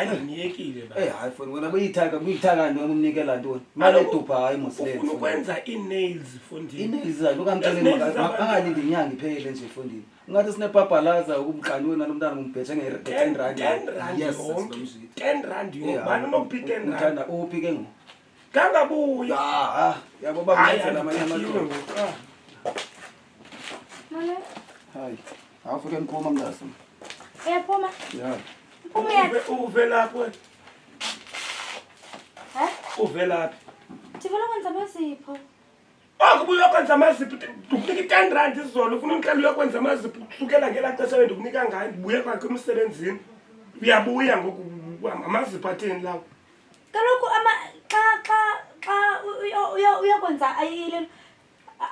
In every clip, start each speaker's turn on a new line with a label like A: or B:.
A: hayi ngiyekile ba
B: hayi foni wena buyithaka noma umnikela ntoni mali edupha hayi mosile
A: ufuna ukwenza i-nails fondini
B: i-nails zakhe ukamtshele angalindi inyanga iphele nje fondini ungathi sinebhabhalaza ukumqani wena nomntana umbhethe nge-10 rand yes
A: 10 rand yobani unokuphi 10 rand
B: uthanda uphi ke ngo
A: kangabuya
B: yabo bamenzela amanye amadoda
C: Mama,
B: hayi awufike ngiphuma mntasa
C: uyaphuma?
B: ya
A: uvelaphi wena uvelaphi
C: Ndivela kwenza amasipho.
A: kubuya kwenza amazipho ukunika 10 rand izolo ufuna umhlala uyokwenza amazipho kusukela ngela xesha wena ukunika ngayo ndibuye kwakhe emsebenzini uyabuya ngoku amazipho atheni lawo
C: Kaloku xa uyakwenza ayile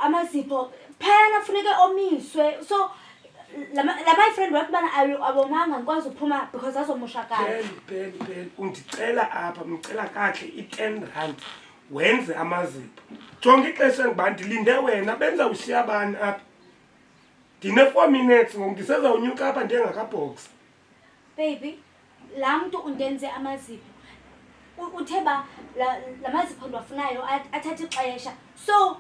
C: amasipho phayana kufuneka omiswe so my friend wakubana abomanga ngikwazi ukuphuma because azomoshakala
A: phela undicela apha mcela kakhe i-10 rand wenze amazipho jonga ixesha ngoba ndilinde wena benza ushiya bani apha ndine-4 minutes ngoku ndisezawunyuka apha ndengakabhoksi
C: baby laa mntu undenze amazipho uthe ba la mazipho ndiwafunayo athatha ixesha so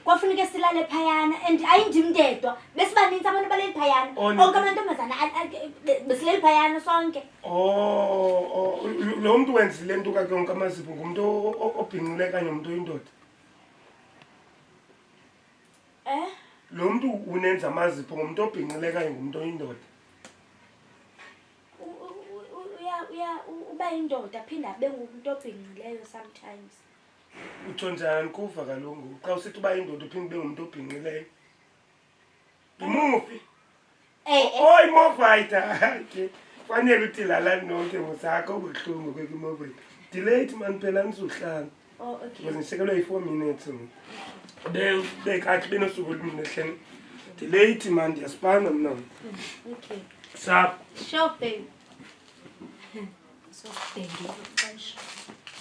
C: kwafuneka silale phayana and ayindimndedwa besibaninzi abantu baleli phayana onke amantombazana besileli phayana sonke
A: lo mntu wenzile nto kake onke amazipho ngumntu obhinqile kanye umntu oyindoda lo mntu unenza amazipho ngumntu obhinqile kanye ngumntu oyindoda
C: uba yindoda aphinda abe ngumuntu obhinqileyo sometimes
A: utsho njani kuva kaloku xa usithi uba yindoda uphinde ube ngumuntu obhinqileyo imufi imovaita ke fanele uthi lalani nonke ngosakho obuhlungu kwekimovaita delate mani phela nizuhlanga because ndishekelwe yi-4 minutes bekakhe benosuku olunehleni delate mani ndiyasipana mna
C: okay
A: sap
C: sure babe so baby